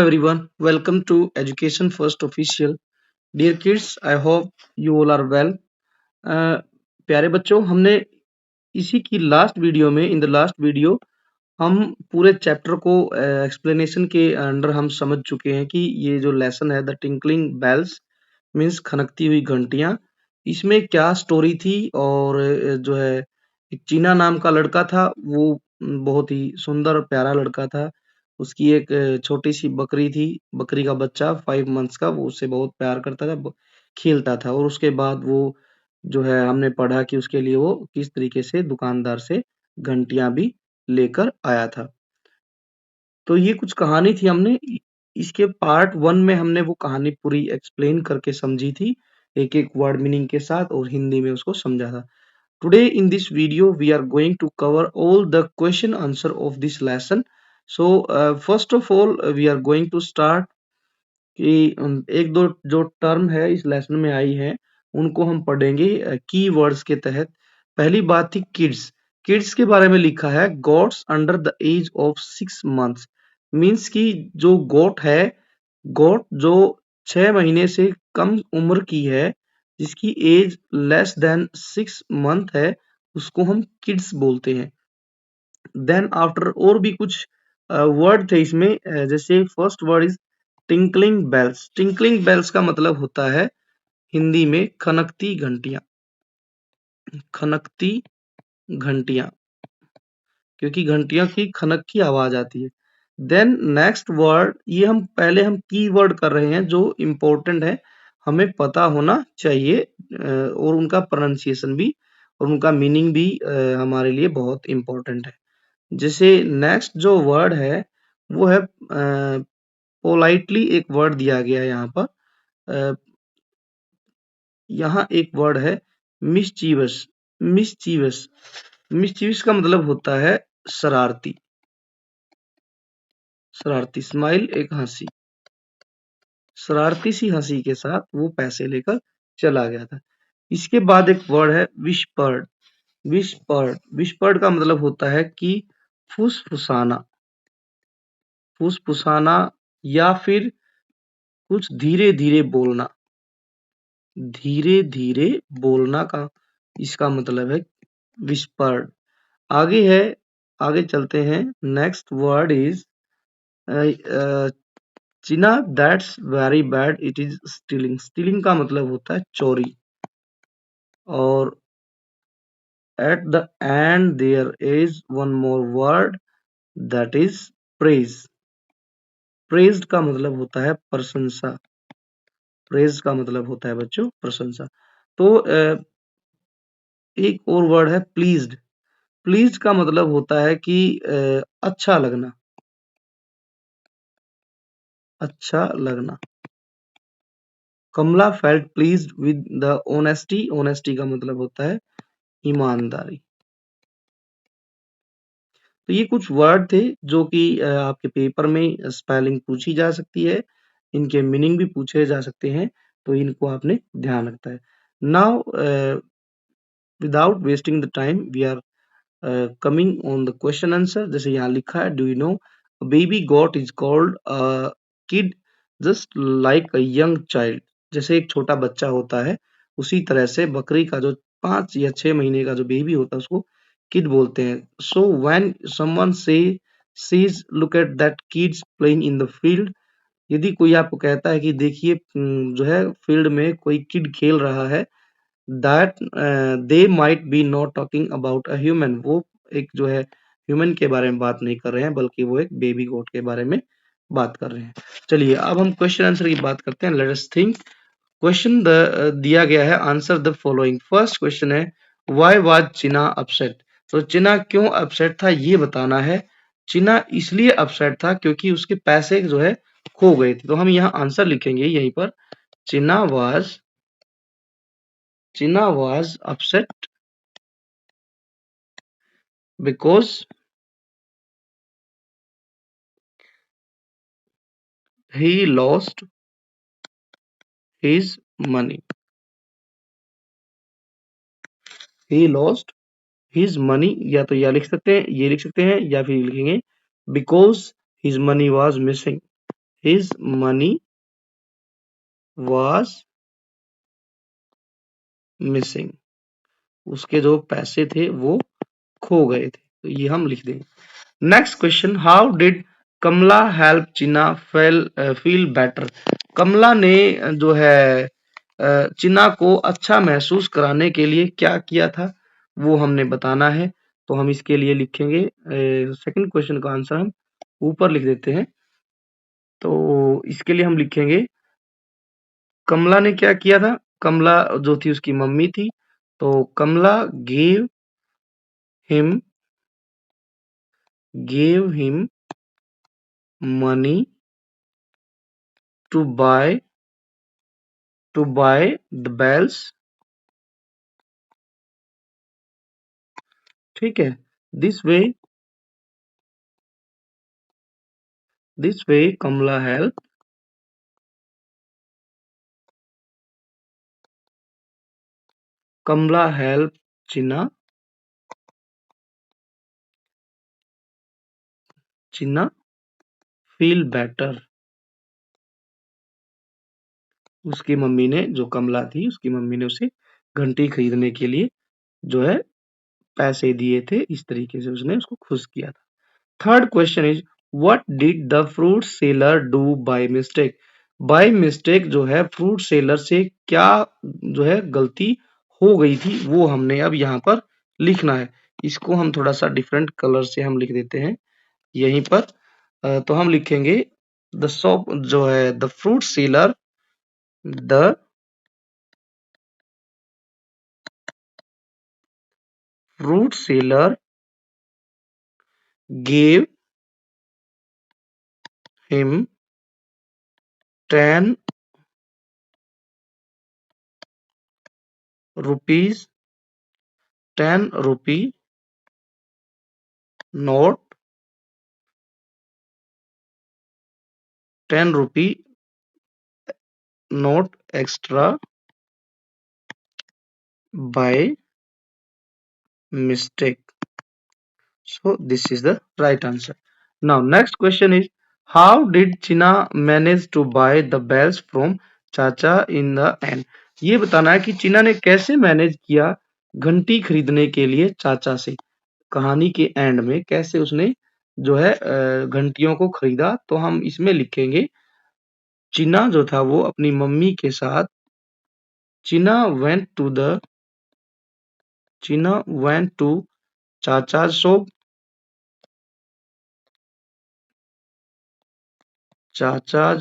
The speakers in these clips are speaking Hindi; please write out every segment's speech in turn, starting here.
everyone, welcome to Education First Official. Dear kids, I hope you all are well. Uh, प्यारे बच्चों, हमने इसी की लास्ट वीडियो में इन द लास्ट वीडियो हम पूरे चैप्टर को एक्सप्लेनेशन के अंडर हम समझ चुके हैं कि ये जो लेसन है द टिंकलिंग बेल्स मीन्स खनकती हुई घंटियां, इसमें क्या स्टोरी थी। और जो है एक चीना नाम का लड़का था, वो बहुत ही सुंदर और प्यारा लड़का था। उसकी एक छोटी सी बकरी थी, बकरी का बच्चा 5 मंथ्स का, वो उससे बहुत प्यार करता था, खेलता था। और उसके बाद वो जो है हमने पढ़ा कि उसके लिए वो किस तरीके से दुकानदार से घंटियां भी लेकर आया था। तो ये कुछ कहानी थी, हमने इसके पार्ट 1 में हमने वो कहानी पूरी एक्सप्लेन करके समझी थी, एक-एक वर्ड मीनिंग के साथ, और हिंदी में उसको समझा था। Today in this video we are going to cover all the question answer of this lesson. So first of all we are going to start कि एक दो जो टर्म है इस लेसन में आई है उनको हम पढ़ेंगे की वर्ड्स के तहत। पहली बात थी किड्स। किड्स के बारे में लिखा है goats under the age of 6 months. Means कि जो गोट है, गोट जो 6 महीने से कम उम्र की है, जिसकी एज लेस देन 6 मंथ है, उसको हम किड्स बोलते हैं। देन आफ्टर और भी कुछ वर्ड थे इसमें, जैसे first word is tinkling bells. Tinkling bells का मतलब होता है हिंदी में खनकती घंटियां, खनकती घंटियां, क्योंकि घंटियों की खनक की आवाज आती है। देन नेक्स्ट वर्ड, ये हम की वर्ड कर रहे हैं जो इम्पोर्टेंट है, हमें पता होना चाहिए, और उनका प्रोनाउंसिएशन भी और उनका मीनिंग भी हमारे लिए बहुत इम्पोर्टेंट है। जैसे नेक्स्ट जो वर्ड है वो है पोलाइटली, एक वर्ड दिया गया है यहाँ पर। अ, यहाँ एक वर्ड है मिस्चीवस। मिस्चीवस, मिस्चीवस का मतलब होता है शरारती। शरारती, स्माइल एक हंसी, शरारती सी हंसी के साथ वो पैसे लेकर चला गया था। इसके बाद एक वर्ड है विस्पर्ड। विस्पर्ड, विस्पर्ड का मतलब होता है कि फुसफुसाना, फुसफुसाना, या फिर कुछ धीरे धीरे बोलना। धीरे धीरे बोलना का इसका मतलब है विस्पर्ड। आगे है, आगे चलते हैं। Next word is Chinna, that's very bad, it is stealing. Stealing का मतलब होता है चोरी। और at the end there is one more word, that is praise. Praised का मतलब होता है प्रशंसा। प्रेज का मतलब होता है बच्चों प्रशंसा। तो एक और वर्ड है प्लीज्ड। प्लीज्ड का मतलब होता है कि अच्छा लगना, अच्छा लगना। Kamala felt pleased with the honesty. Honesty का मतलब होता है ईमानदारी। तो ये कुछ वर्ड थे जो कि आपके पेपर में स्पेलिंग पूछी जा सकती है, इनके मीनिंग भी पूछे जा सकते हैं, तो इनको आपने ध्यान रखता है। Now without wasting the time we are coming on the question answer. जैसे यहाँ लिखा है, do you know baby goat is called kid just like a young child. जैसे एक छोटा बच्चा होता है, उसी तरह से बकरी का जो 5 या 6 महीने का जो बेबी होता है उसको किड बोलते हैं। सो व्हेन समवन से sees look at that kids playing in the field, यदि कोई आपको कहता है कि देखिए जो है फील्ड में कोई किड खेल रहा है, that they might be not talking about a human. वो एक जो है ह्यूमन के बारे में बात नहीं कर रहे हैं, बल्कि वो एक बेबी गोट के बारे में बात कर रहे हैं। चलिए अब हम क्वेश्चन आंसर की बात करते हैं। Let us think. क्वेश्चन दिया गया है, answer the following. First question है व्हाई वाज चिना अपसेट। तो चिना क्यों अपसेट था ये बताना है। चिना इसलिए अपसेट था क्योंकि उसके पैसे जो है खो गए थे। तो हम यहाँ आंसर लिखेंगे यहीं पर, Chinna was, Chinna was upset because he lost his money. He lost his money, या तो यह लिख सकते हैं, ये लिख सकते हैं, या फिर लिखेंगे because his money was missing. his money was missing, उसके जो पैसे थे वो खो गए थे। तो ये हम लिख देंगे। Next question, how did Kamala help Chinna feel better. Kamala ने जो है चिना को अच्छा महसूस कराने के लिए क्या किया था, वो हमने बताना है। तो हम इसके लिए लिखेंगे, सेकंड क्वेश्चन का आंसर हम ऊपर लिख देते हैं। तो इसके लिए हम लिखेंगे, कमला ने क्या किया था। कमला जो थी उसकी मम्मी थी, तो कमला him gave him money to buy the bells। ठीक है। this way Kamla helped China feel better। उसकी मम्मी ने, जो कमला थी उसकी मम्मी ने उसे घंटी खरीदने के लिए जो है पैसे दिए थे। इस तरीके से उसने उसको खुश किया था। Third question is, what did the fruit seller do by mistake. By mistake जो है फ्रूट सेलर से क्या जो है गलती हो गई थी, वो हमने अब यहाँ पर लिखना है। इसको हम थोड़ा सा डिफरेंट कलर से हम लिख देते हैं यहीं पर। तो हम लिखेंगे, द शॉप जो है the the fruit seller gave him 10 rupees 10 rupee note 10 rupee note extra by mistake। So this is the right answer. Now next question is, how did China manage to buy the bells from Chacha in the end। ये बताना है कि चीना ने कैसे मैनेज किया घंटी खरीदने के लिए चाचा से। कहानी के एंड में कैसे उसने जो है घंटियों को खरीदा। तो हम इसमें लिखेंगे, चीना जो था वो अपनी मम्मी के साथ चीना went to चाचा's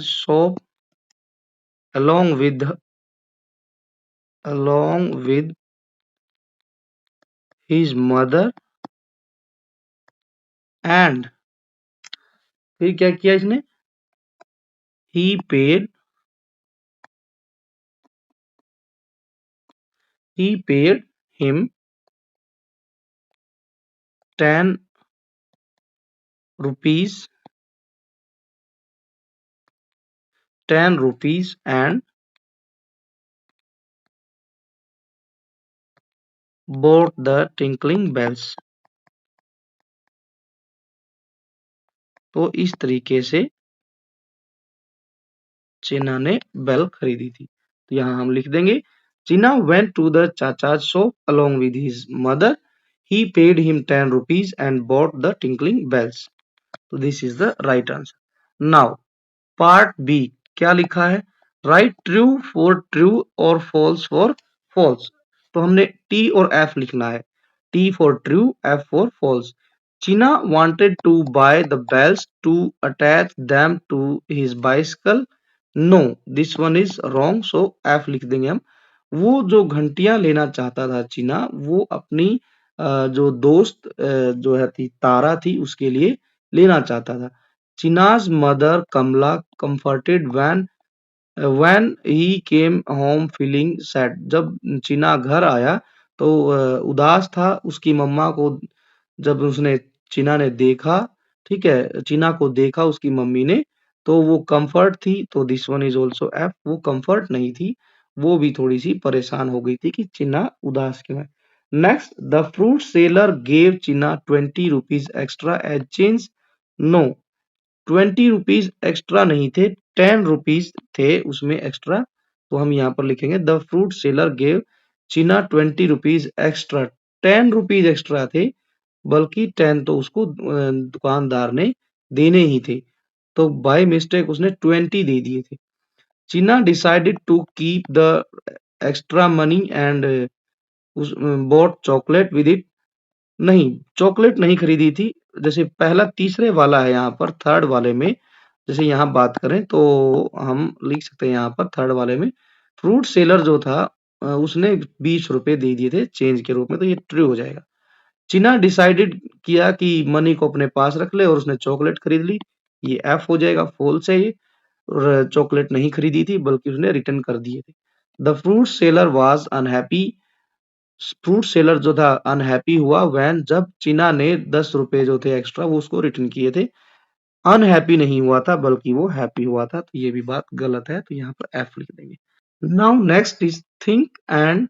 shop along with his mother and फिर क्या किया इसने, he paid him 10 rupees 10 rupees and bought the tinkling bells। तो इस तरीके से चीना ने बेल खरीदी थी। तो यहाँ हम लिख देंगे, चीना went to the चाचा's shop along with his mother, he paid him 10 rupees and bought the tinkling bells। तो this is the right answer। now part B क्या लिखा है, राइट ट्रू फॉर ट्रू और फॉल्स फॉर फॉल्स। तो हमने टी और एफ लिखना है, T for true, F for false. Chinna wanted to buy the bells to attach them to his bicycle, no this one is wrong, so F लिख देंगे हम। वो जो घंटियां लेना चाहता था चीना, वो अपनी जो दोस्त जो है थी तारा थी उसके लिए लेना चाहता था। China's mother Kamla comforted when he came home feeling sad। जब चीना घर आया तो उदास था। उसकी मम्मा को जब उसने चीना ने देखा, ठीक है, चीना को देखा उसकी मम्मी ने, तो वो कंफर्ट थी। तो this one is also F. वो कंफर्ट नहीं थी, वो भी थोड़ी सी परेशान हो गई थी कि चीना उदास क्यों है। Next, the fruit seller gave Cheena 20 rupees extra as change, no ₹20 extra नहीं थे, ₹10 थे उसमें एक्स्ट्रा। तो हम यहाँ पर लिखेंगे the fruit seller gave Cheena ₹20 extra. ₹10 extra थे, बल्कि 10 तो उसको दुकानदार ने देने ही थे, तो बाय मिस्टेक उसने 20 दे दिए थे। Cheena decided to keep the extra money and उस बॉट चॉकलेट विद इट। नहीं, चॉकलेट नहीं खरीदी थी। जैसे पहला तीसरे वाला है यहाँ पर, थर्ड वाले में जैसे यहाँ बात करें तो हम लिख सकते हैं यहाँ पर थर्ड वाले में फ्रूट सेलर जो था उसने ₹20 दे दिए थे चेंज के रूप में, तो ये ट्रू हो जाएगा। चिना डिसाइडेड किया कि मनी को अपने पास रख ले और उसने चॉकलेट खरीद ली, ये एफ हो जाएगा, फॉल्स है ये। और चॉकलेट नहीं खरीदी थी बल्कि उसने रिटर्न कर दिए थे। The fruit seller was unhappy. Fruit seller जो था अनहैप्पी हुआ व्हेन जब चिना ने ₹10 जो थे एक्स्ट्रा वो उसको रिटर्न किए थे। अनहैप्पी नहीं हुआ था बल्कि वो हैप्पी हुआ था, तो ये भी बात गलत है, तो यहाँ पर एफ लिख देंगे। Now next is think and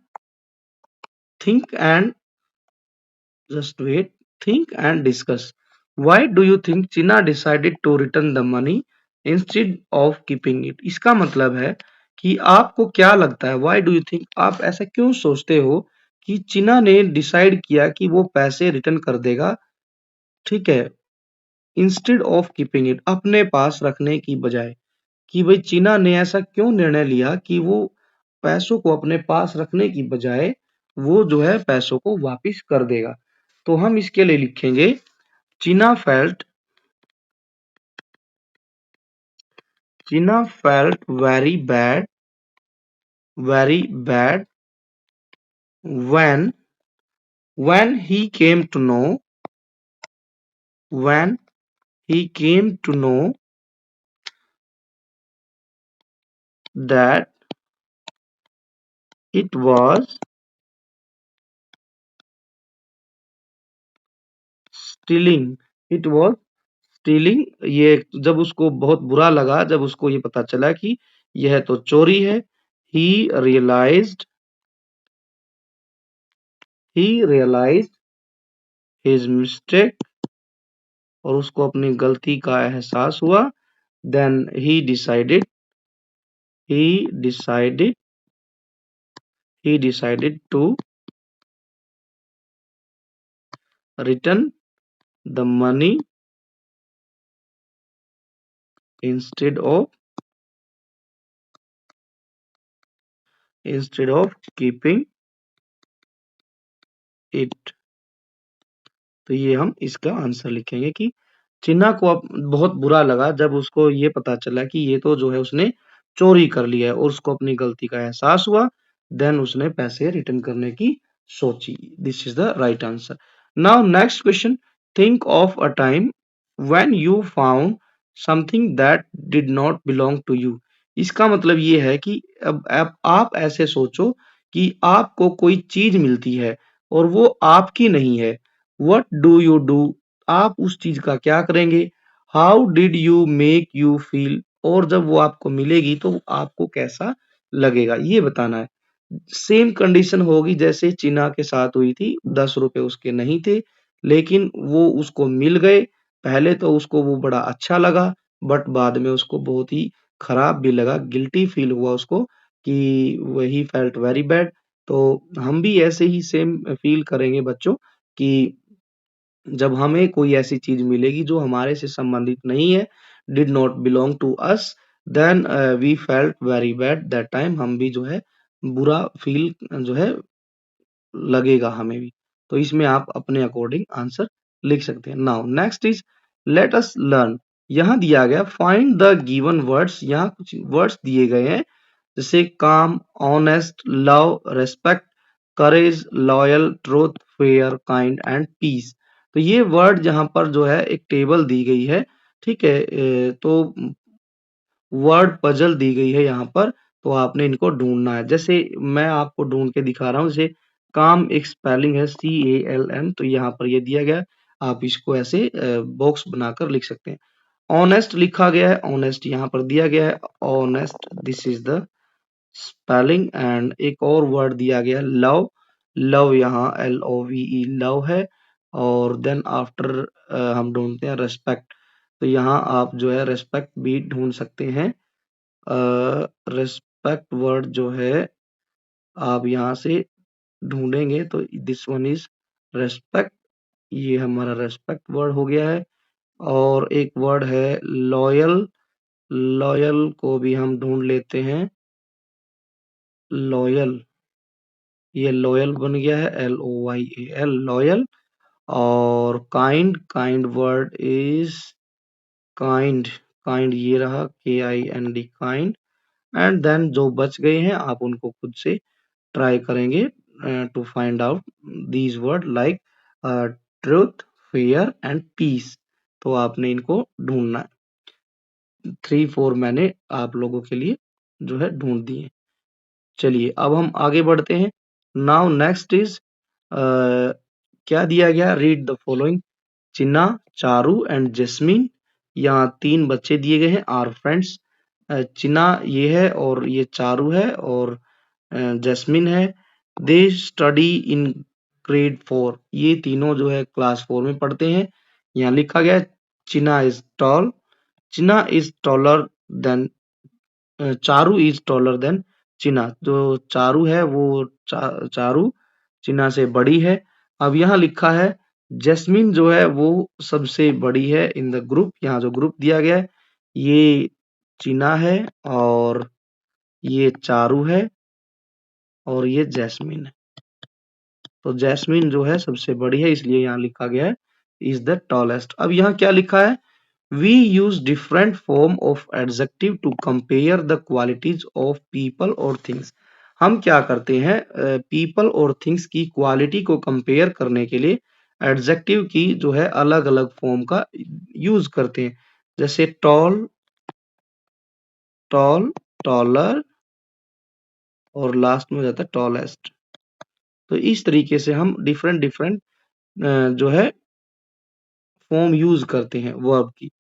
just wait, think and discuss. Why do you think China decided to return the money instead of keeping it? इसका मतलब है कि आपको क्या लगता है, why do you think, आप ऐसा क्यों सोचते हो कि चीना ने डिसाइड किया कि वो पैसे रिटर्न कर देगा, ठीक है, इंस्टेड ऑफ कीपिंग इट, अपने पास रखने की बजाय। कि भाई चीना ने ऐसा क्यों निर्णय लिया कि वो पैसों को अपने पास रखने की बजाय वो जो है पैसों को वापिस कर देगा। तो हम इसके लिए लिखेंगे चीना felt very bad when he came to know when he came to know that it was stealing it was stealing। ये जब उसको बहुत बुरा लगा, जब उसको ये पता चला कि यह तो चोरी है, he realized his mistake, और उसको अपनी गलती का एहसास हुआ। then he decided to return the money instead of keeping it। तो ये हम इसका आंसर लिखेंगे कि चिन्ना को अब बहुत बुरा लगा जब उसको ये पता चला कि ये तो जो है उसने चोरी कर लिया है, और उसको अपनी गलती का एहसास हुआ। देन उसने पैसे रिटर्न करने की सोची। This is the right answer. Now next question, think of a time when you found something that did not belong to you. इसका मतलब ये है कि अब आप ऐसे सोचो कि आपको कोई चीज मिलती है और वो आपकी नहीं है। व्हाट डू यू डू, आप उस चीज का क्या करेंगे। How did you make you feel, और जब वो आपको मिलेगी तो आपको कैसा लगेगा, ये बताना है। सेम कंडीशन होगी जैसे चीना के साथ हुई थी, ₹10 उसके नहीं थे लेकिन वो उसको मिल गए। पहले तो उसको वो बड़ा अच्छा लगा, बट बाद में उसको बहुत ही खराब भी लगा, गिल्टी फील हुआ उसको कि वही फेल्ट वेरी बैड। तो हम भी ऐसे ही सेम फील करेंगे बच्चों कि जब हमें कोई ऐसी चीज मिलेगी जो हमारे से संबंधित नहीं है, did not belong to us, then we felt very bad that time, हम भी जो है बुरा फील जो है लगेगा हमें भी। तो इसमें आप अपने अकॉर्डिंग आंसर लिख सकते हैं। Now next is let us learn. यहाँ दिया गया फाइंड द गिवन वर्ड्स, यहाँ कुछ वर्ड्स दिए गए हैं जैसे calm, honest, love, respect, courage, loyal, truth, fair, kind and peace. तो ये वर्ड जहाँ पर जो है एक टेबल दी गई है, ठीक है, तो वर्ड पजल दी गई है यहाँ पर, तो आपने इनको ढूंढना है। जैसे मैं आपको ढूंढ के दिखा रहा हूँ, जैसे काम एक स्पेलिंग है CALM, तो यहाँ पर ये दिया गया है, आप इसको ऐसे बॉक्स बनाकर लिख सकते हैं। ऑनेस्ट लिखा गया है, ऑनेस्ट यहाँ पर दिया गया है, honest, this is the spelling. And एक और वर्ड दिया गया लव, लव यहाँ LOVE लव है। और देन आफ्टर हम ढूंढते हैं रेस्पेक्ट, तो यहाँ आप जो है रेस्पेक्ट भी ढूंढ सकते हैं। रेस्पेक्ट वर्ड जो है आप यहाँ से ढूंढेंगे तो दिस वन इज रेस्पेक्ट। ये हमारा रेस्पेक्ट वर्ड हो गया है। और एक वर्ड है लॉयल। लॉयल को भी हम ढूंढ लेते हैं। लॉयल, ये लॉयल बन गया है, LOYAL लॉयल। और kind, kind word is kind. Kind ये रहा KIND काइंड। एंड देन जो बच गए हैं आप उनको खुद से ट्राई करेंगे to find out these word like truth, fair and peace. तो आपने इनको ढूंढना है। 3-4 मैंने आप लोगों के लिए जो है ढूंढ दिए। चलिए अब हम आगे बढ़ते हैं। नाउ नेक्स्ट इज क्या दिया गया, read the following. Chinna, Charu and jasmine, यहाँ 3 बच्चे दिए गए हैं आर फ्रेंड्स। चिन्ना ये है और ये चारू है और जैस्मिन है। दे स्टडी इन ग्रेड 4, ये तीनों जो है क्लास 4 में पढ़ते हैं। यहाँ लिखा गया है Chinna is tall. Chinna is taller than Charu is taller than Chinna. जो चारू है वो चारू चिन्ना से बड़ी है। अब यहाँ लिखा है जैस्मिन जो है वो सबसे बड़ी है इन द ग्रुप। यहाँ जो ग्रुप दिया गया है ये चिन्ना है और ये चारू है और ये जैस्मिन है। तो जैस्मिन जो है सबसे बड़ी है इसलिए यहाँ लिखा गया है इज द टॉलेस्ट। अब यहाँ क्या लिखा है, we use different form of adjective to compare the qualities of people और थिंग्स। हम क्या करते हैं, पीपल और थिंग्स की क्वालिटी को कंपेयर करने के लिए एडजेक्टिव की जो है अलग अलग फॉर्म का यूज करते हैं। जैसे टॉल, टॉल, टॉलर और लास्ट में हो जाता है टॉलेस्ट। तो इस तरीके से हम डिफरेंट डिफरेंट जो है फॉर्म यूज करते हैं वर्ब की।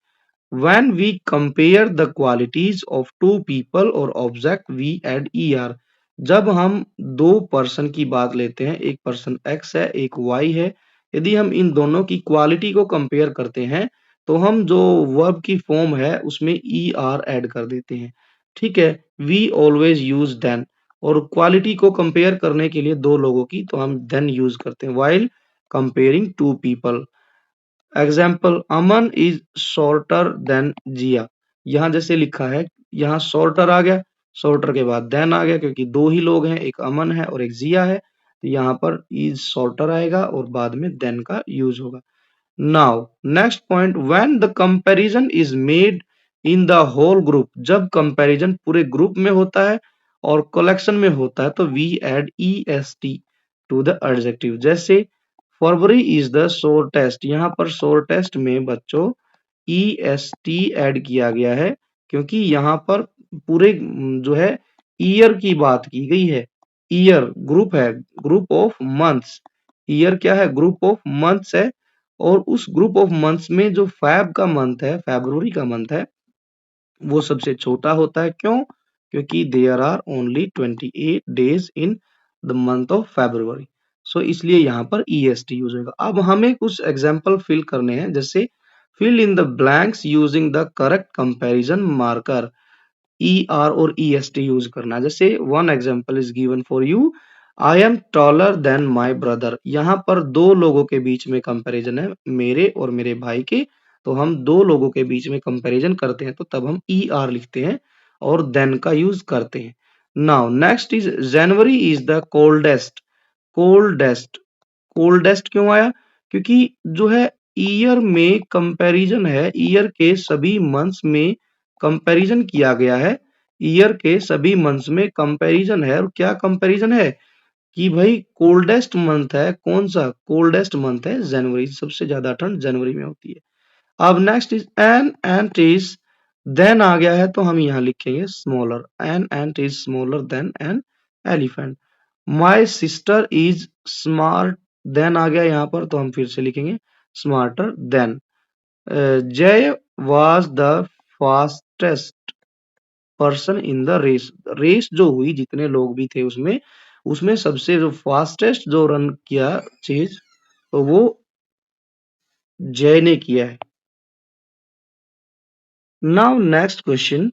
When we compare the qualities of two people or object, we add er। जब हम दो पर्सन की बात लेते हैं, एक पर्सन X है एक Y है, यदि हम इन दोनों की क्वालिटी को कंपेयर करते हैं तो हम जो वर्ब की फॉर्म है उसमें er ऐड कर देते हैं। ठीक है, वी ऑलवेज यूज देन। और क्वालिटी को कंपेयर करने के लिए दो लोगों की तो हम देन यूज करते हैं while comparing two people। Example, Aman is shorter than Jiya. यहाँ जैसे लिखा है यहाँ शॉर्टर आ गया, शॉर्टर के बाद देन आ गया क्योंकि दो ही लोग हैं, एक अमन है और एक जिया है। तो यहाँ पर इज शॉर्टर आएगा और बाद में देन का यूज होगा। Now next point, when the comparison is made in the whole group. जब कंपैरिजन पूरे ग्रुप में होता है और कलेक्शन में होता है तो we add EST to the adjective. जैसे फरवरी इज द शॉर्टेस्ट, यहाँ पर शॉर्टेस्ट में बच्चों EST ऐड किया गया है क्योंकि यहाँ पर पूरे जो है ईयर की बात की गई है। ईयर ग्रुप है, ग्रुप ऑफ मंथ्स। ईयर क्या है, ग्रुप ऑफ मंथ्स है। और उस ग्रुप ऑफ मंथ्स में जो फैब का मंथ है, फरवरी का मंथ है, वो सबसे छोटा होता है। क्यों? क्योंकि there are only 28 days in the month of February. So इसलिए यहाँ पर EST यूज होगा। अब हमें कुछ एग्जाम्पल फिल करने हैं, जैसे fill in the blanks using the correct comparison marker. ER और EST यूज करना। जैसे one example is given for you, I am taller than my brother. यहाँ पर दो लोगों के बीच में कंपैरिजन है, मेरे और मेरे भाई के। तो हम दो लोगों के बीच में कंपैरिजन करते हैं तो तब हम ER लिखते हैं और देन का यूज करते हैं। Now next is January is the coldest. Coldest, coldest क्यों आया? क्योंकि जो है ईयर में कंपैरिजन है, ईयर के सभी मंथ्स में कंपैरिजन किया गया है। ईयर के सभी मंथ्स में कंपैरिजन है और क्या कंपैरिजन है कि भाई कोल्डेस्ट मंथ है, कौन सा कोल्डेस्ट मंथ है, जनवरी। सबसे ज्यादा ठंड जनवरी में होती है। अब next is an ant is, than आ गया है तो हम यहाँ लिखेंगे smaller. An ant is smaller than an elephant. My sister is smart, than आ गया यहाँ पर तो हम फिर से लिखेंगे smarter than. Jay was the fastest person in the race. Race जो हुई जितने लोग भी थे उसमें उसमें सबसे जो फास्टेस्ट जो रन किया चीज तो वो जय ने किया है। Now next question,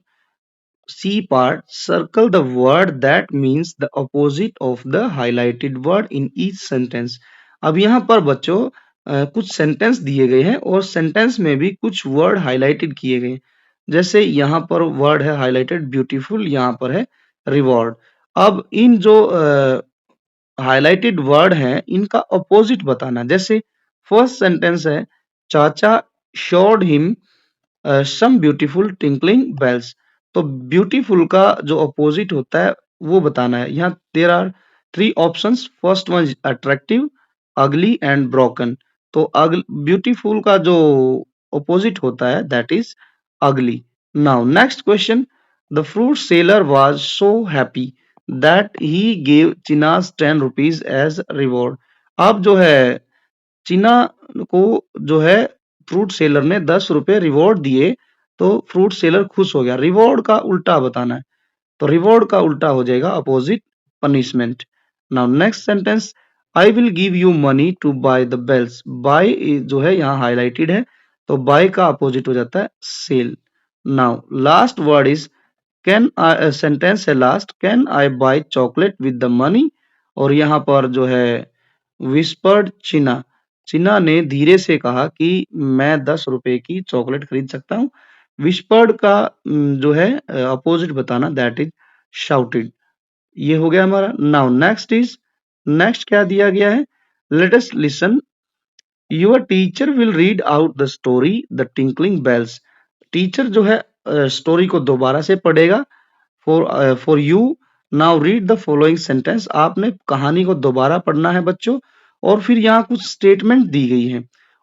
C part, circle the word that means the opposite of the highlighted word in each sentence. अब यहाँ पर बच्चों कुछ सेंटेंस दिए गए हैं और सेंटेंस में भी कुछ वर्ड हाईलाइटेड किए गए हैं। जैसे यहाँ पर वर्ड है हाईलाइटेड ब्यूटीफुल, यहाँ पर है रिवॉर्ड। अब इन जो हाईलाइटेड वर्ड हैं इनका अपोजिट बताना। जैसे फर्स्ट सेंटेंस है, chacha showed him some beautiful tinkling bells. तो ब्यूटीफुल का जो अपोजिट होता है वो बताना है। यहाँ there are three options, first one is attractive, ugly and broken. तो ब्यूटीफुल का जो अपोजिट होता है that is ugly. Now next question, the fruit seller was so happy that he gave Chinna's 10 rupees as reward. अब जो है चीना को जो है फ्रूट सेलर ने 10 रुपए रिवॉर्ड दिए तो फ्रूट सेलर खुश हो गया। रिवॉर्ड का उल्टा बताना है, तो रिवॉर्ड का उल्टा हो जाएगा opposite punishment. Now next sentence, I will give you money to buy the bells. Buy जो है यहाँ हाईलाइटेड है तो बाय का अपोजिट हो जाता है sell. Now last word is can I, sentence है last, can I buy chocolate with the money. और यहाँ पर जो है विस्पर्ड चीना, चीना ने धीरे से कहा कि मैं 10 रुपए की चॉकलेट खरीद सकता हूँ। विस्पर्ड का जो है अपोजिट बताना दैट इज शाउटेड। ये हो गया हमारा। नाउ नेक्स्ट क्या दिया गया है, let us listen, your teacher will read out the story the tinkling bells. Teacher जो है स्टोरी को दोबारा से पढ़ेगा for you. Now read the following sentence. आपने कहानी को दोबारा पढ़ना है बच्चों, और फिर यहाँ कुछ स्टेटमेंट दी गई है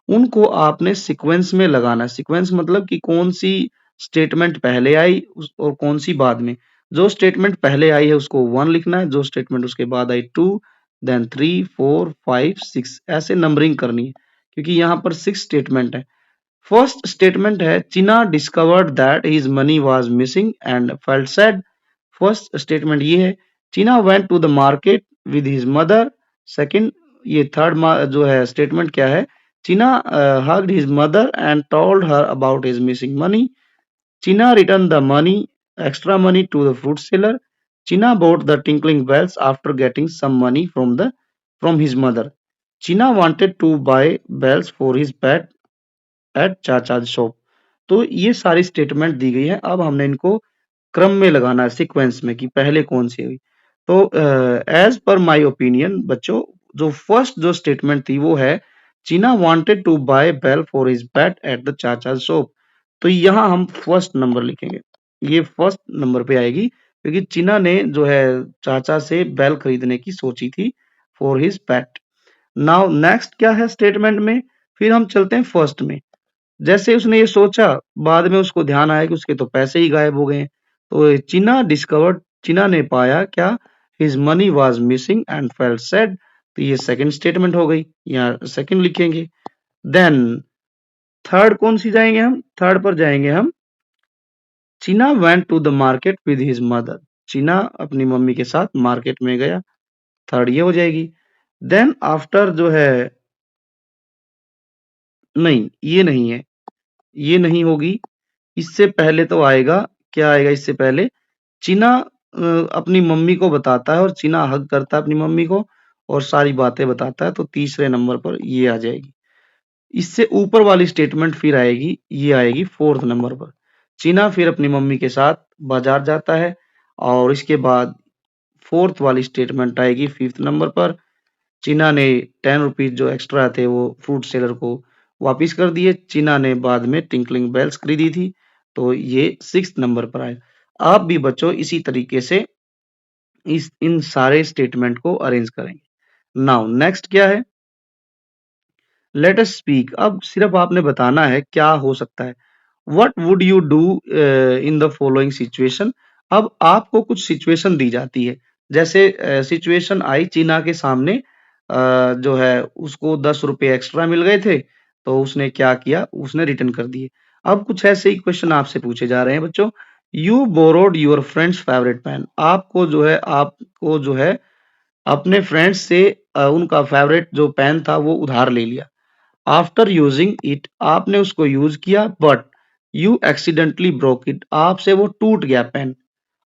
उनको आपने सीक्वेंस में लगाना है। सीक्वेंस मतलब कि कौन सी स्टेटमेंट पहले आई और कौन सी बाद में। जो स्टेटमेंट पहले आई है उसको 1 लिखना है, जो स्टेटमेंट उसके बाद आई 2, देन 3, 4, 5, 6 ऐसे नंबरिंग करनी है क्योंकि यहाँ पर 6 स्टेटमेंट है। फर्स्ट स्टेटमेंट है, Chinna discovered that his money was missing and felt sad. First statement ये है, Chinna went to the market with his mother. Second, ये थर्ड जो है स्टेटमेंट क्या है, Chinna hugged his mother and told her about his missing money. Chinna return the money, extra money to the fruit seller. Chinna bought the tinkling bells after getting some money from his mother. China wanted to buy bells for his pet at chacha's shop. तो ये सारी स्टेटमेंट दी गई है। अब हमने इनको क्रम में लगाना है सीक्वेंस में कि पहले कौन सी हुई। तो एज पर माय ओपिनियन बच्चों, जो फर्स्ट जो स्टेटमेंट थी वो है, Chinna wanted to buy bell for his pet at the chacha's shop. तो यहाँ हम फर्स्ट नंबर लिखेंगे, ये फर्स्ट नंबर पे आएगी क्योंकि चीना ने जो है चाचा से बेल खरीदने की सोची थी for his pet. Now next क्या है स्टेटमेंट में, फिर हम चलते हैं फर्स्ट में। जैसे उसने ये सोचा, बाद में उसको ध्यान आया कि उसके तो पैसे ही गायब हो गए हैं। तो चीना डिस्कवर्ड, चीना ने पाया क्या, his money was missing and felt sad. तो ये सेकंड स्टेटमेंट हो गई, यहाँ सेकंड लिखेंगे। देन थर्ड कौन सी जाएंगे हम, थर्ड पर जाएंगे हम, Chinna went to the market with his mother. Chinna अपनी मम्मी के साथ मार्केट में गया, थर्ड ये हो जाएगी। देन आफ्टर जो है, नहीं ये नहीं है, ये नहीं होगी। इससे पहले तो आएगा, क्या आएगा इससे पहले, चीना अपनी मम्मी को बताता है और चीना हग करता है अपनी मम्मी को और सारी बातें बताता है, तो तीसरे नंबर पर ये आ जाएगी। इससे ऊपर वाली स्टेटमेंट फिर आएगी, ये आएगी फोर्थ नंबर पर। चीना फिर अपनी मम्मी के साथ बाजार जाता है और इसके बाद फोर्थ वाली स्टेटमेंट आएगी फिफ्थ नंबर पर। चीना ने 10 रुपीज जो एक्स्ट्रा थे वो फ्रूट सेलर को वापिस कर दिए। चीना ने बाद में टिंकलिंग बेल्स खरीदी थी, तो ये सिक्स नंबर पर आए। आप भी बच्चों इसी तरीके से इन सारे स्टेटमेंट को अरेंज करेंगे। नाउ नेक्स्ट क्या है, लेट अस स्पीक। अब सिर्फ आपने बताना है क्या हो सकता है। What would you do in the following situation. अब आपको कुछ सिचुएशन दी जाती है। जैसे सिचुएशन आई, चीना के सामने जो है उसको 10 रुपए एक्स्ट्रा मिल गए थे, तो उसने क्या किया, उसने रिटर्न कर दिए। अब कुछ ऐसे ही क्वेश्चन आपसे पूछे जा रहे हैं बच्चों। You borrowed your friend's favourite pen. आपको जो है अपने फ्रेंड्स से उनका फेवरेट जो पेन था वो उधार ले लिया। आफ्टर यूजिंग इट, आपने उसको यूज किया, but you accidentally broke it, आपसे वो टूट गया पेन।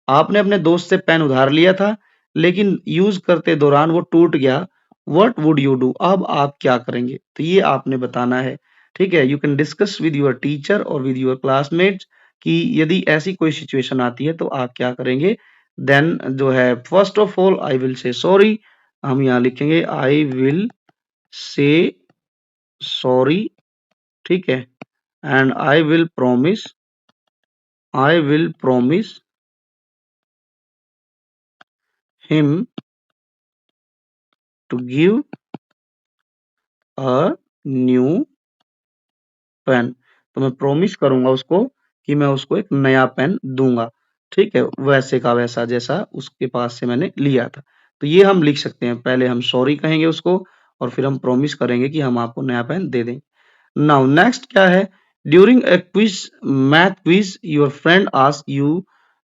आपने अपने दोस्त से पेन उधार लिया था, लेकिन यूज करते दौरान वो टूट गया। व्हाट वुड यू डू, अब आप क्या करेंगे? तो ये आपने बताना है। ठीक है, you can discuss with your teacher और विद योर क्लासमेट्स कि यदि ऐसी कोई सिचुएशन आती है तो आप क्या करेंगे। देन जो है, first of all I will say sorry, हम यहाँ लिखेंगे आई विल से सॉरी। ठीक है, and I will promise him to give a new pen. तो मैं प्रॉमिस करूंगा उसको कि मैं उसको एक नया पेन दूंगा। ठीक है, वैसे का वैसा जैसा उसके पास से मैंने लिया था। तो ये हम लिख सकते हैं, पहले हम सॉरी कहेंगे उसको और फिर हम प्रॉमिस करेंगे कि हम आपको नया पेन दे देंगे। नाउ नेक्स्ट क्या है, during a quiz, math quiz, your friend ask you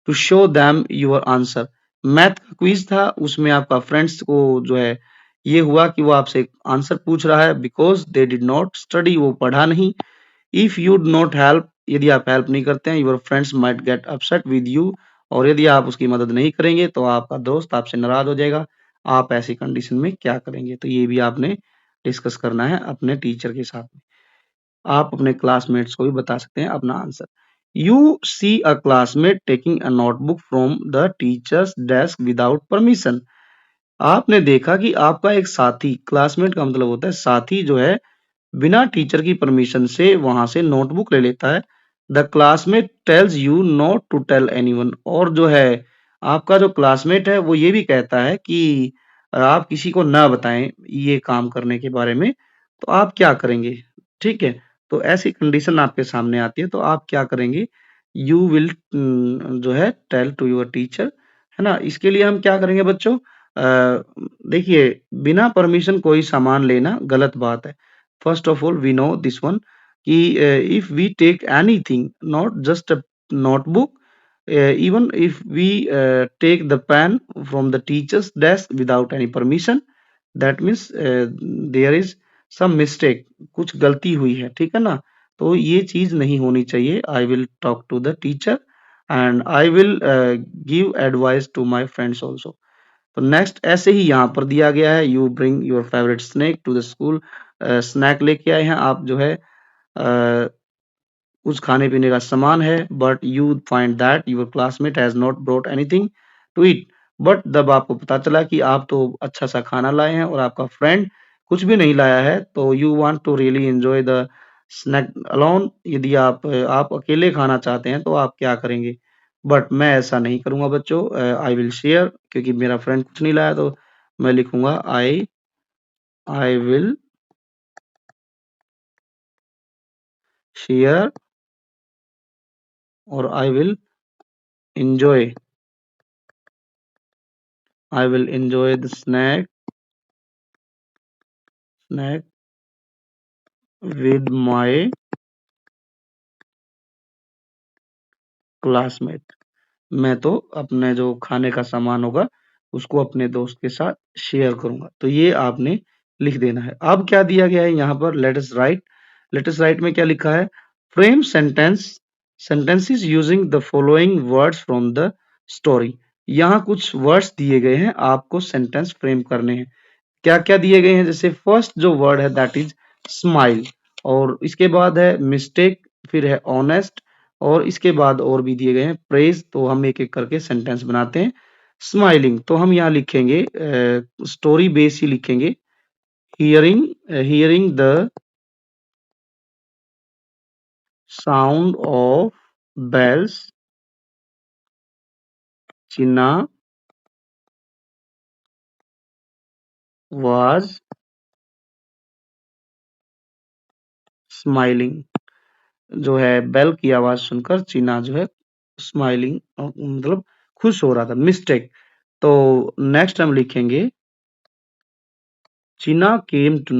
to show them your answer. Math का क्विज था, उसमें आपका फ्रेंड्स को जो है ये हुआ कि वो आपसे आंसर पूछ रहा है, because they did not study, वो पढ़ा नहीं। If you do not help, यदि आप हेल्प नहीं करते हैं, your friends might get upset with you, और यदि आप उसकी मदद नहीं करेंगे तो आपका दोस्त आपसे नाराज हो जाएगा। आप ऐसी कंडीशन में क्या करेंगे? तो ये भी आपने डिस्कस करना है अपने टीचर के साथ में। आप अपने क्लासमेट्स को भी बता सकते हैं अपना answer. You see a classmate taking a notebook from the teacher's desk without permission. आपने देखा कि आपका एक साथी, क्लासमेट का मतलब होता है साथी, जो है बिना टीचर की परमिशन से वहां से नोटबुक ले लेता है। The classmate tells you not to tell anyone, और जो है आपका जो क्लासमेट है वो ये भी कहता है कि आप किसी को ना बताएं ये काम करने के बारे में। तो आप क्या करेंगे? ठीक है, तो ऐसी कंडीशन आपके सामने आती है तो आप क्या करेंगे? यू विल जो है टेल टू योर टीचर, है ना। इसके लिए हम क्या करेंगे बच्चों? देखिए, बिना परमिशन कोई सामान लेना गलत बात है। First of all, we know this one कि if we take anything, not just a notebook, even if we take the pen from the teacher's desk without any permission, that means there is some mistake, कुछ गलती हुई है, ठीक है ना। तो ये चीज नहीं होनी चाहिए। I will talk to the teacher and I will give advice to my friends also. तो नेक्स्ट ऐसे ही यहाँ पर दिया गया है, you bring your favourite snack to the school. Snack लेके आए हैं आप, जो है कुछ खाने पीने का सामान है, but you find that your classmate has not brought anything to eat. But जब आपको पता चला कि आप तो अच्छा सा खाना लाए हैं और आपका फ्रेंड कुछ भी नहीं लाया है, तो you want to really enjoy the snack alone. यदि आप अकेले खाना चाहते हैं तो आप क्या करेंगे? बट मैं ऐसा नहीं करूंगा बच्चों, आई विल शेयर, क्योंकि मेरा फ्रेंड कुछ नहीं लाया तो मैं लिखूंगा आई विल शेयर और enjoy I will enjoy the snack with my classmate. मैं तो अपने जो खाने का सामान होगा उसको अपने दोस्त के साथ शेयर करूंगा। तो ये आपने लिख देना है। अब क्या दिया गया है यहाँ पर? लेट अस राइट में क्या लिखा है? Frame sentences using the following words from the story. यहाँ कुछ वर्ड्स दिए गए हैं, आपको सेंटेंस फ्रेम करने हैं। क्या क्या दिए गए हैं? जैसे फर्स्ट जो वर्ड है दैट इज स्माइल, और इसके बाद है मिस्टेक, फिर है ऑनेस्ट, और इसके बाद और भी दिए गए हैं प्रेज। तो हम एक एक करके सेंटेंस बनाते हैं। स्माइलिंग तो हम यहाँ लिखेंगे, स्टोरी बेस ही लिखेंगे। Hearing hearing the sound of bells, Chinna was smiling. जो है बेल की आवाज सुनकर चीना जो है स्माइलिंग, मतलब खुश हो रहा था। मिस्टेक तो नेक्स्ट हम लिखेंगे Chinna came to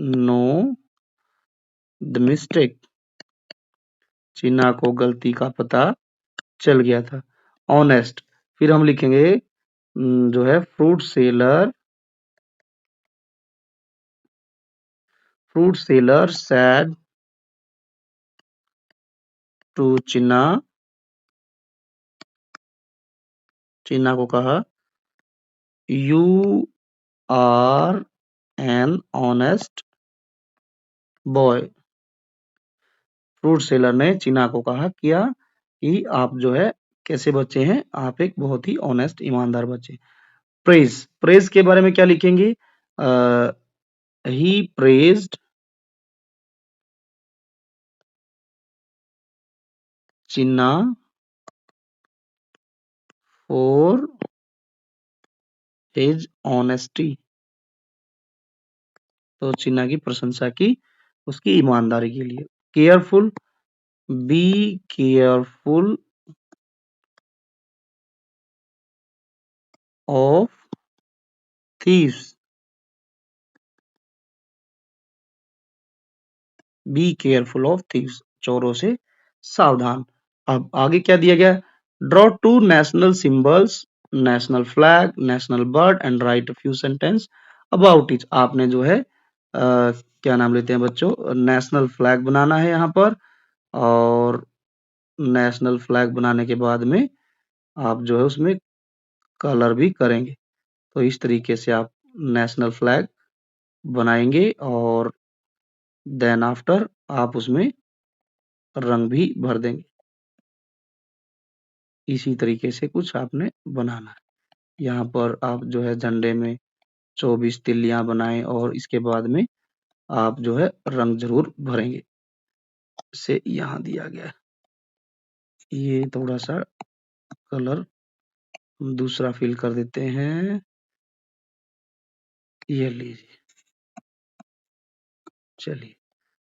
know the mistake. Chinna को गलती का पता चल गया था। ऑनेस्ट फिर हम लिखेंगे जो है fruit seller said to Chinna, Chinna को कहा you are an honest boy. Fruit seller ने चिन्ना को कहा किया कि आप जो है कैसे बच्चे हैं, आप एक बहुत ही ऑनेस्ट ईमानदार बच्चे। प्रेज, प्रेज के बारे में क्या लिखेंगे? He praised Chinna for his honesty, तो चिन्ना की प्रशंसा की उसकी ईमानदारी के लिए। Careful, be careful of thieves, be careful of thieves, चोरों से सावधान। अब आगे क्या दिया गया? Draw two national symbols, national flag, national bird and write a few sentence about it. आपने जो है क्या नाम लेते हैं बच्चों, नेशनल फ्लैग बनाना है यहाँ पर, और नेशनल फ्लैग बनाने के बाद में आप जो है उसमें कलर भी करेंगे। तो इस तरीके से आप नेशनल फ्लैग बनाएंगे और देन आफ्टर आप उसमें रंग भी भर देंगे। इसी तरीके से कुछ आपने बनाना है। यहाँ पर आप जो है झंडे में 24 तिल्लियां बनाएं और इसके बाद में आप जो है रंग जरूर भरेंगे। से यहाँ दिया गया है, ये थोड़ा सा कलर दूसरा फिल कर देते हैं। ये लीजिए, चलिए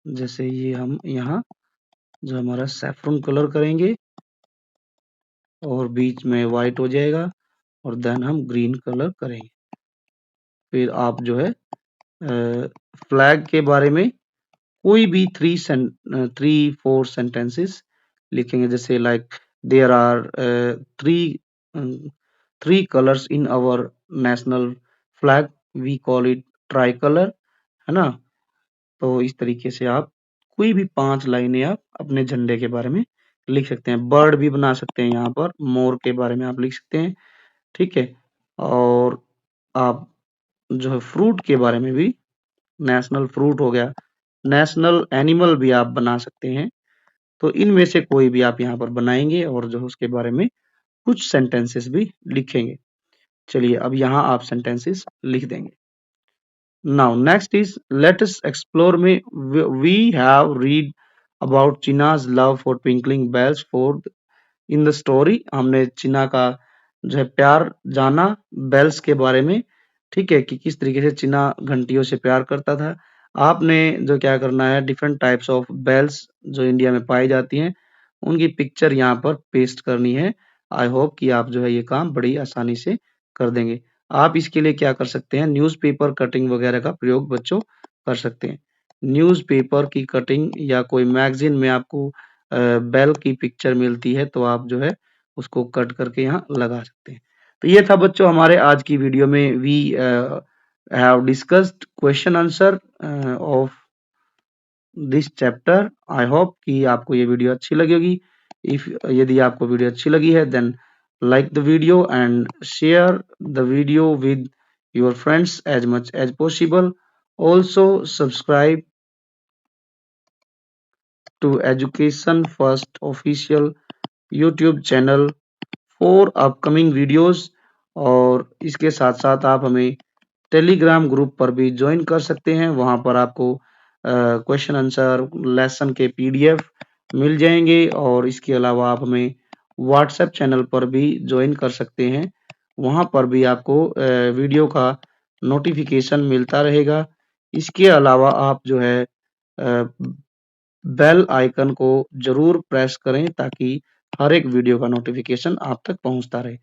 जैसे ये हम यहाँ जो हमारा सैफरन कलर करेंगे और बीच में व्हाइट हो जाएगा और देन हम ग्रीन कलर करेंगे। फिर आप जो है फ्लैग के बारे में कोई भी 3-4 सेंटेंसेस लिखेंगे, जैसे like there are three colours in our national flag, we call it tricolour, है ना। तो इस तरीके से आप कोई भी 5 लाइनें आप अपने झंडे के बारे में लिख सकते हैं। बर्ड भी बना सकते हैं, यहाँ पर मोर के बारे में आप लिख सकते हैं, ठीक है। और आप जो है फ्रूट के बारे में भी, नेशनल फ्रूट हो गया, नेशनल एनिमल भी आप बना सकते हैं। तो इनमें से कोई भी आप यहाँ पर बनाएंगे और जो है उसके बारे में कुछ सेंटेंसेस भी लिखेंगे। चलिए अब यहाँ आप सेंटेंसेस लिख देंगे। Now next is let us explore में we have read about China's love for twinkling bells for in the story. हमने चीना का जो है प्यार जाना बेल्स के बारे में, ठीक है, कि किस तरीके से चीना घंटियों से प्यार करता था। आपने जो क्या करना है, डिफरेंट टाइप्स ऑफ बेल्स जो इंडिया में पाई जाती हैं उनकी पिक्चर यहाँ पर पेस्ट करनी है। आई होप कि आप जो है ये काम बड़ी आसानी से कर देंगे। आप इसके लिए क्या कर सकते हैं, न्यूज़पेपर कटिंग वगैरह का प्रयोग बच्चों कर सकते हैं। न्यूज़पेपर की कटिंग या कोई मैगजीन में आपको बेल की पिक्चर मिलती है तो आप जो है उसको कट करके यहाँ लगा सकते हैं। तो ये था बच्चों हमारे आज की वीडियो में we have discussed question answer of this chapter. I hope कि आपको ये वीडियो अच्छी लगी होगी। इफ यदि आपको वीडियो अच्छी लगी है then like the video and share the video with your friends as much as possible. Also subscribe to Education First official YouTube channel for upcoming videos. और इसके साथ साथ आप हमें टेलीग्राम ग्रुप पर भी ज्वाइन कर सकते हैं, वहां पर आपको क्वेश्चन आंसर लेसन के पीडीएफ मिल जाएंगे। और इसके अलावा आप हमें व्हाट्सएप चैनल पर भी ज्वाइन कर सकते हैं, वहां पर भी आपको वीडियो का नोटिफिकेशन मिलता रहेगा। इसके अलावा आप जो है बेल आइकन को जरूर प्रेस करें ताकि हर एक वीडियो का नोटिफिकेशन आप तक पहुंचता रहे।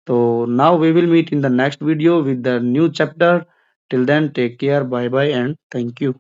तो now we will meet in the next video with the new chapter. Till then take care, bye bye and thank you.